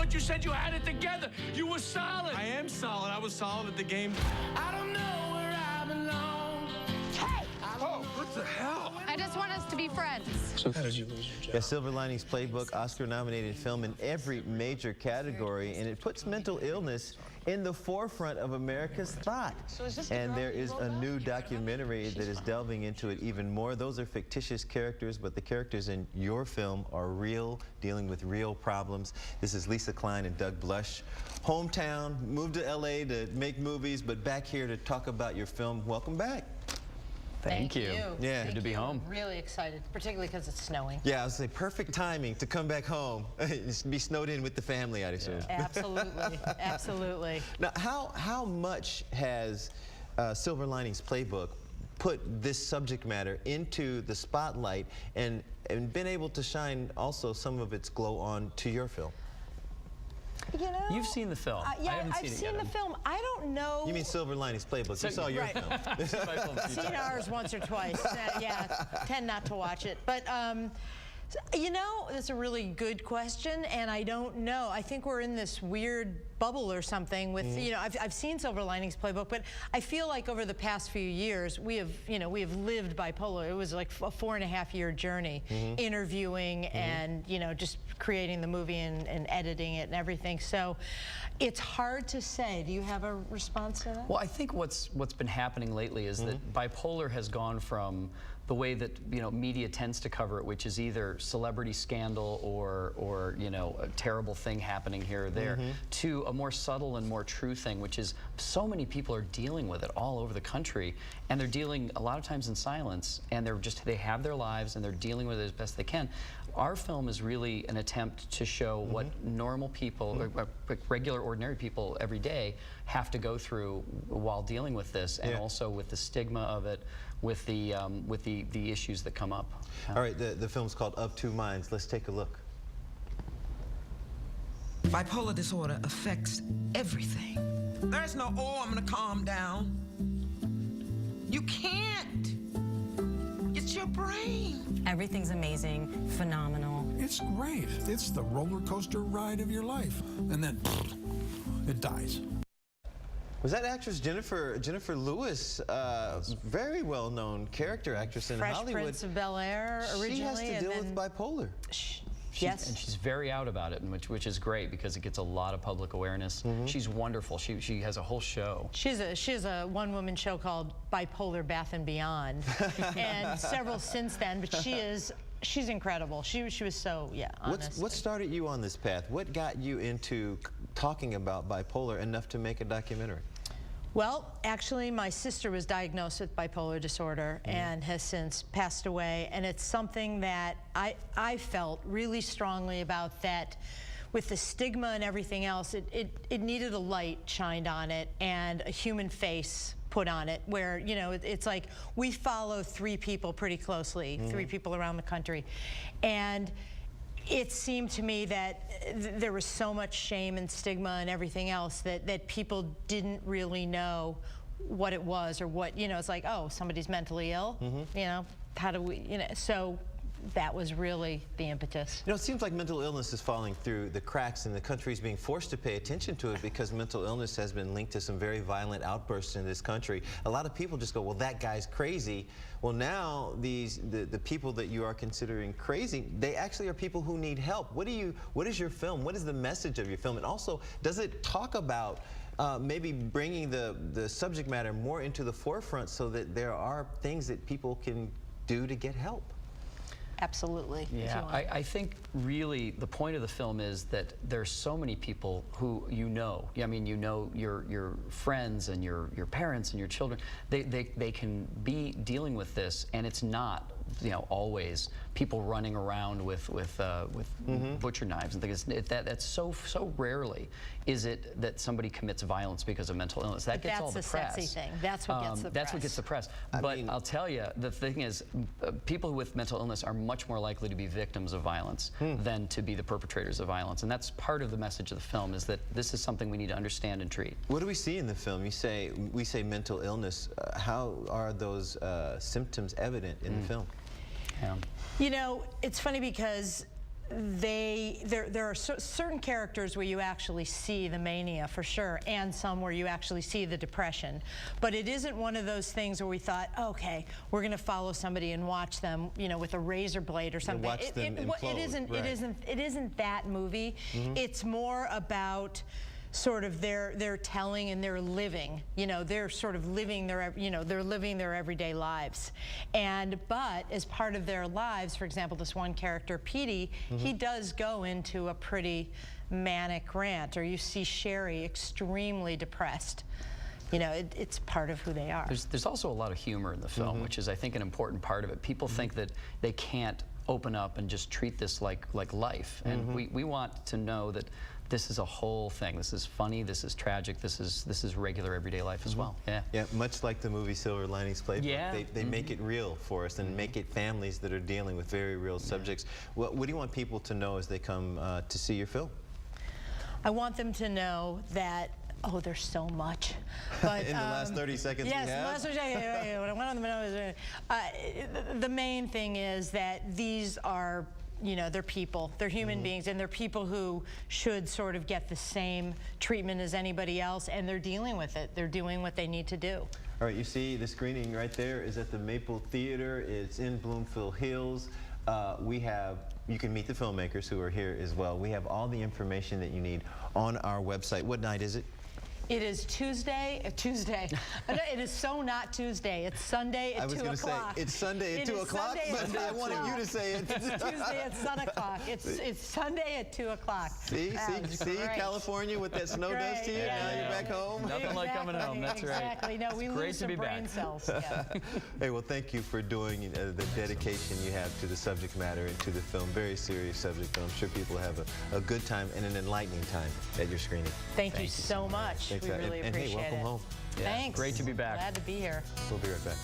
thought you said you had it together. You were solid. I am solid. I was solid at the game. I don't know where I belong. Hey! Oh, what the hell? I just want us to be friends. So how did you lose your job? Yeah, Silver Linings Playbook, Oscar-nominated film in every major category, and it puts mental illness in the forefront of America's thought. And there is a new documentary that is delving into it even more. Those are fictitious characters, but the characters in your film are real, dealing with real problems. This is Lisa Klein and Doug Blush. Hometown, moved to LA to make movies, but back here to talk about your film. Welcome back. Thank you. Yeah. Good to be home. Really excited, particularly because it's snowing. Yeah, I would say perfect timing to come back home. Be snowed in with the family, I'd assume. Yeah. Absolutely, absolutely. Now, how much has Silver Linings Playbook put this subject matter into the spotlight and been able to shine also some of its glow on to your film? You know, You've seen the film. Yeah, I haven't I've seen the film. I don't know. You mean Silver Linings Playbook? You saw your Right. film. I've seen my film a few Seen times. ours once or twice. Yeah, tend not to watch it. But, you know, that's a really good question, and I don't know. I think we're in this weird bubble or something with, you know, I've seen Silver Linings Playbook, but I feel like over the past few years, we have lived bipolar. It was like a 4.5-year journey, interviewing and, you know, just creating the movie and editing it and everything. So it's hard to say. Do you have a response to that? Well, I think what's been happening lately is that bipolar has gone from the way that, you know, media tends to cover it, which is either celebrity scandal or you know, a terrible thing happening here or there, to a more subtle and more true thing, which is so many people are dealing with it all over the country, and they're dealing a lot of times in silence, and they have their lives and they're dealing with it as best they can. Our film is really an attempt to show what normal people, or regular, ordinary people every day have to go through while dealing with this, and also with the stigma of it, with the issues that come up. All right, the film's called Of Two Minds. Let's take a look. Bipolar disorder affects everything. There's no, oh, I'm gonna calm down. You can't. It's your brain. Everything's amazing, phenomenal. It's great. It's the roller coaster ride of your life. And then it dies. Was that actress Jennifer Lewis, very well-known character actress in Fresh Hollywood? Prince of Bel-Air originally. She has to deal with bipolar. Yes. And she's very out about it, which is great because it gets a lot of public awareness. She's wonderful. She has a whole show. She has a one-woman show called Bipolar Bath and Beyond, and several since then. But she's incredible. She was so honest. What started you on this path? What got you into talking about bipolar enough to make a documentary? Well, actually, my sister was diagnosed with bipolar disorder and has since passed away, and it's something that I felt really strongly about, that with the stigma and everything else, it needed a light shined on it and a human face put on it, where, you know, it's like we follow 3 people pretty closely, 3 people around the country, and it seemed to me that there was so much shame and stigma and everything else that people didn't really know what it was, or what, you know, it's like, oh, somebody's mentally ill, you know, how do we, you know, so that was really the impetus. You know, it seems like mental illness is falling through the cracks, and the country is being forced to pay attention to it because mental illness has been linked to some very violent outbursts in this country. A lot of people just go, well, that guy's crazy. Well, now the people that you are considering crazy, they actually are people who need help. What is your film? What is the message of your film? And also, does it talk about maybe bringing the subject matter more into the forefront so that there are things that people can do to get help? Absolutely. Yeah, I think really the point of the film is that there's so many people who you know. I mean, you know your friends and your parents and your children. They can be dealing with this, and it's not, you know, always people running around with butcher knives and things. That's so rarely is it that somebody commits violence because of mental illness. That gets all the press. That's the sexy thing. That's what gets the press. That's what gets the press. But I'll tell you, the thing is, people with mental illness are much more likely to be victims of violence than to be the perpetrators of violence. And that's part of the message of the film, is that this is something we need to understand and treat. What do we see in the film? We say mental illness. How are those symptoms evident in the film? Yeah. You know, it's funny because there are certain characters where you actually see the mania for sure, and some where you actually see the depression. But it isn't one of those things where we thought, okay, we're going to follow somebody and watch them, you know, with a razor blade or something. Watch them implode, it isn't that movie. It's more about sort of their telling and their living. You know, they're sort of living their, you know, they're living their everyday lives. But as part of their lives, for example, this one character, Petey, he does go into a pretty manic rant, or you see Sherry extremely depressed. You know, it's part of who they are. There's also a lot of humor in the film, which is, I think, an important part of it. People think that they can't open up and just treat this like life, and we want to know that this is a whole thing. This is funny, this is tragic, this is regular everyday life as well. Yeah, much like the movie Silver Linings Playbook, they make it real for us and make it families that are dealing with very real subjects. What do you want people to know as they come to see your film? I want them to know that, oh, there's so much. But, in the last 30 seconds yes, we have? Yes, what I want them to know is the main thing is that these are, you know, they're people, they're human beings, and they're people who should sort of get the same treatment as anybody else, and they're dealing with it. They're doing what they need to do. All right, you see the screening right there is at the Maple Theater. It's in Bloomfield Hills. You can meet the filmmakers who are here as well. We have all the information that you need on our website. What night is it? It is Tuesday. It is so not Tuesday. It's Sunday at 2 o'clock. I was going to say, it's Sunday at 2 o'clock, but I wanted you to say it. It's Tuesday at sun o'clock. It's Sunday at 2 o'clock. See, California, what that snow does to you. Now you're back home. Nothing like coming home, that's right. Exactly. No, we lose some brain cells. Yeah. Hey, well, thank you for doing the dedication you have to the subject matter and to the film. Very serious subject, but I'm sure people have a good time and an enlightening time at your screening. Thank you so much. Thanks, we really and appreciate hey, welcome it. home. Thanks. Great to be back. Glad to be here. We'll be right back.